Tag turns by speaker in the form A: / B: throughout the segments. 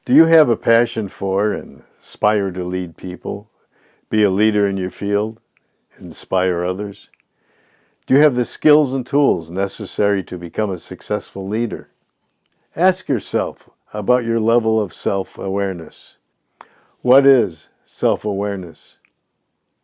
A: Do you have a passion for and aspire to lead people, be a leader in your field, inspire others? Do you have the skills and tools necessary to become a successful leader? Ask yourself about your level of self-awareness. What is self-awareness?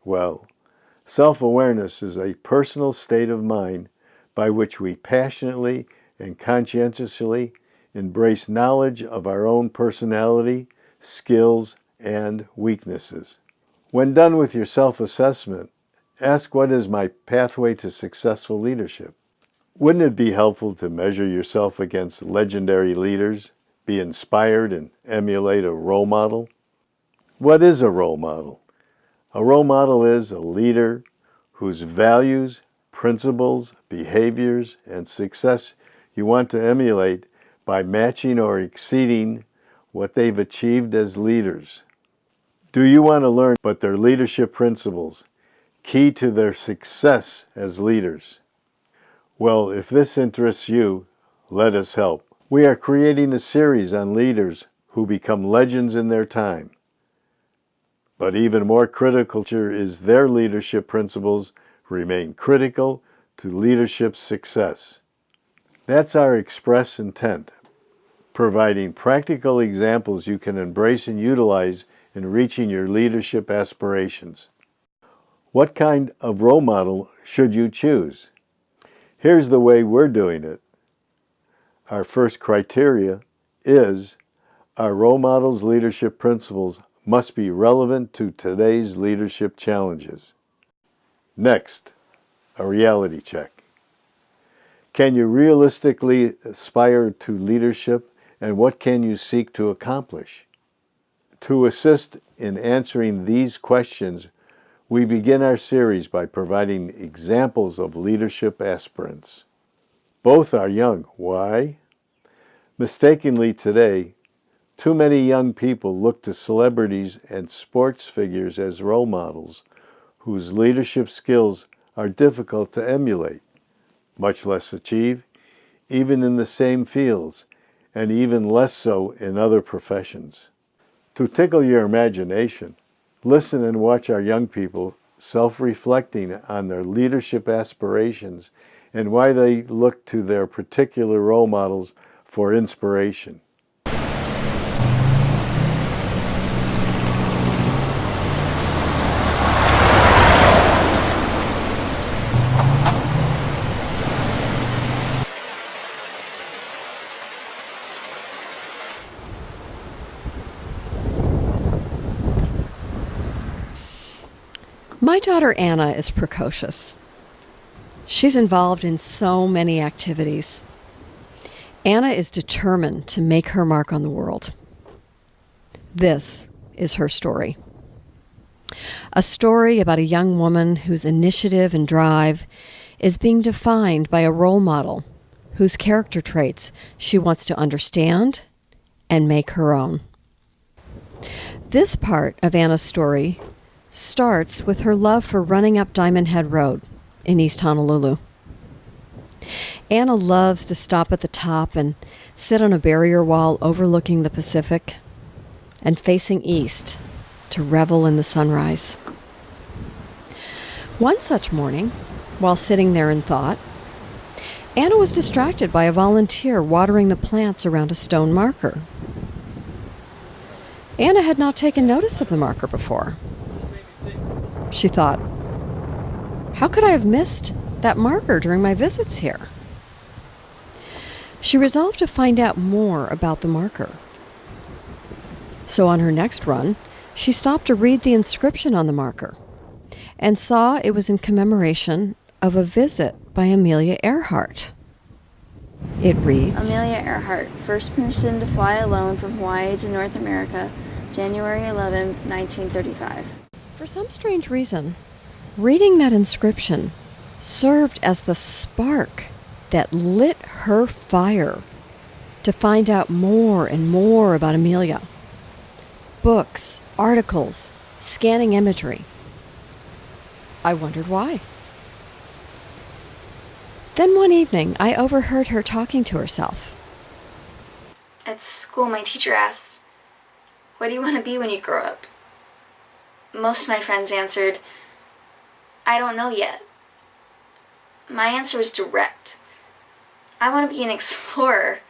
A: Well, self-awareness is a personal state of mind by which we passionately and conscientiously embrace knowledge of our own personality, skills, and weaknesses. When done with your self-assessment, ask, what is my pathway to successful leadership? Wouldn't it be helpful to measure yourself against legendary leaders, be inspired and emulate a role model? What is a role model? A role model is a leader whose values, principles, behaviors, and success you want to emulate by matching or exceeding what they've achieved as leaders. Do you want to learn about their leadership principles, key to their success as leaders? Well, if this interests you, let us help. We are creating a series on leaders who become legends in their time. But even more critical is their leadership principles remain critical to leadership success. That's our express intent, providing practical examples you can embrace and utilize in reaching your leadership aspirations. What kind of role model should you choose? Here's the way we're doing it. Our first criteria is our role model's leadership principles must be relevant to today's leadership challenges. Next, a reality check. Can you realistically aspire to leadership, and what can you seek to accomplish? To assist in answering these questions, we begin our series by providing examples of leadership aspirants. Both are young. Why? Mistakenly today, too many young people look to celebrities and sports figures as role models whose leadership skills are difficult to emulate, much less achieve, even in the same fields, and even less so in other professions. To tickle your imagination, listen and watch our young people self-reflecting on their leadership aspirations and why they look to their particular role models for inspiration.
B: My daughter Anna is precocious. She's involved in so many activities. Anna is determined to make her mark on the world. This is her story. A story about a young woman whose initiative and drive is being defined by a role model whose character traits she wants to understand and make her own. This part of Anna's story starts with her love for running up Diamond Head Road in East Honolulu. Anna loves to stop at the top and sit on a barrier wall overlooking the Pacific and facing east to revel in the sunrise. One such morning, while sitting there in thought, Anna was distracted by a volunteer watering the plants around a stone marker. Anna had not taken notice of the marker before. She thought, how could I have missed that marker during my visits here? She resolved to find out more about the marker. So on her next run, she stopped to read the inscription on the marker and saw it was in commemoration of a visit by Amelia Earhart. It reads,
C: Amelia Earhart, first person to fly alone from Hawaii to North America, January 11th, 1935.
B: For some strange reason, reading that inscription served as the spark that lit her fire to find out more and more about Amelia. Books, articles, scanning imagery. I wondered why. Then one evening, I overheard her talking to herself.
D: At school, my teacher asked,
C: "What do you want to be when you grow up?" Most of my friends answered, "I don't know yet." My answer was direct. I want to be an explorer,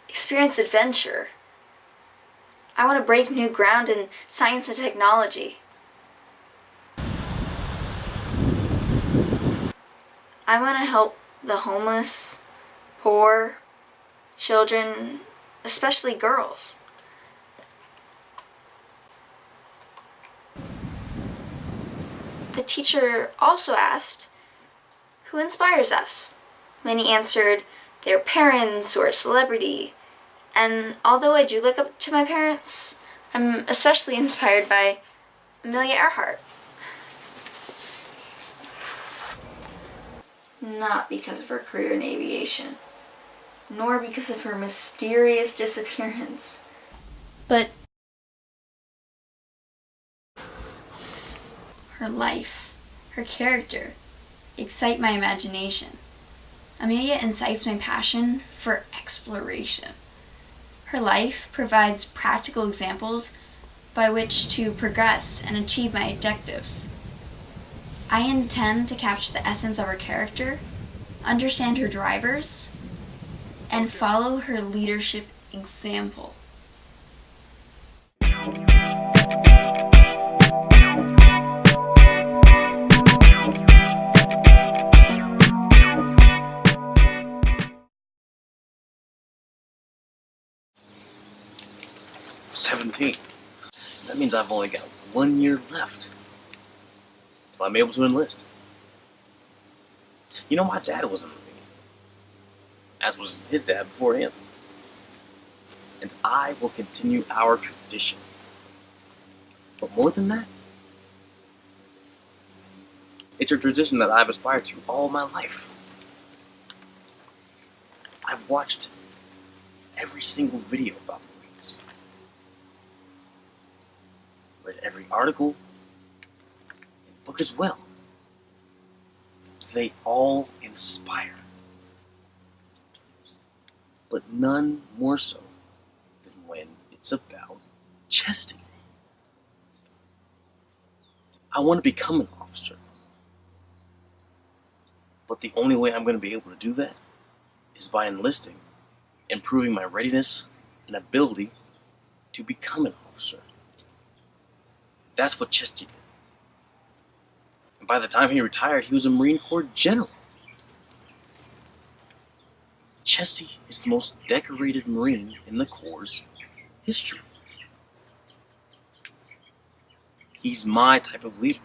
C: experience adventure. I want to break new ground in science and technology. I want to help the homeless, poor, children, especially girls. The teacher also asked, "Who inspires us?" Many answered their parents or a celebrity. And although I do look up to my parents, I'm especially inspired by Amelia Earhart. Not because of her career in aviation, nor because of her mysterious disappearance, but her life, her character, excite my imagination. Amelia incites my passion for exploration. Her life provides practical examples by which to progress and achieve my objectives. I intend to capture the essence of her character, understand her drivers, and follow her leadership example.
D: I'm 17. That means I've only got 1 year left till I'm able to enlist. You know, my dad was a Marine, as was his dad before him. And I will continue our tradition. But more than that, it's a tradition that I've aspired to all my life. I've watched every single video about Marines, read every article and book as well. They all inspire, but none more so than when it's about Chesty. I want to become an officer, but the only way I'm going to be able to do that is by enlisting and proving my readiness and ability to become an officer. That's what Chesty did. And by the time he retired, he was a Marine Corps general. Chesty is the most decorated Marine in the Corps' history. He's my type of leader.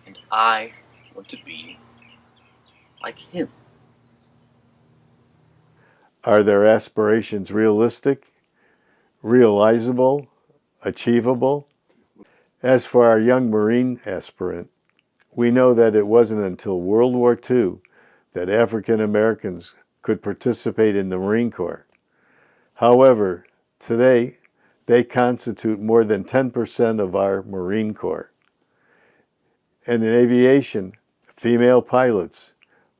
D: And I want to be like him.
A: Are their aspirations realistic, realizable, achievable? As for our young Marine aspirant, we know that it wasn't until World War II that African Americans could participate in the Marine Corps. However, today they constitute more than 10% of our Marine Corps. And in aviation, female pilots,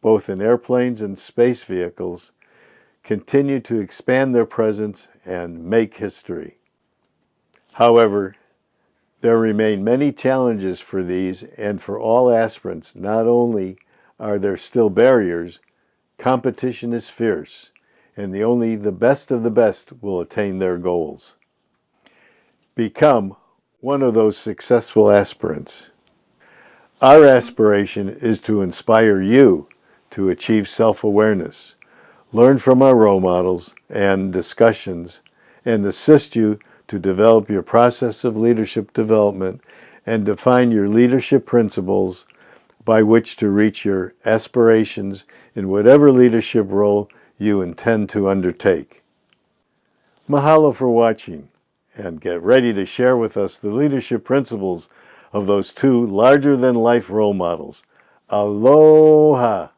A: both in airplanes and space vehicles, continue to expand their presence and make history. However, there remain many challenges for these and for all aspirants. Not only are there still barriers, competition is fierce, and only the best of the best will attain their goals. Become one of those successful aspirants. Our aspiration is to inspire you to achieve self-awareness, learn from our role models and discussions, and assist you to develop your process of leadership development and define your leadership principles by which to reach your aspirations in whatever leadership role you intend to undertake. Mahalo for watching, and get ready to share with us the leadership principles of those two larger-than-life role models. Aloha!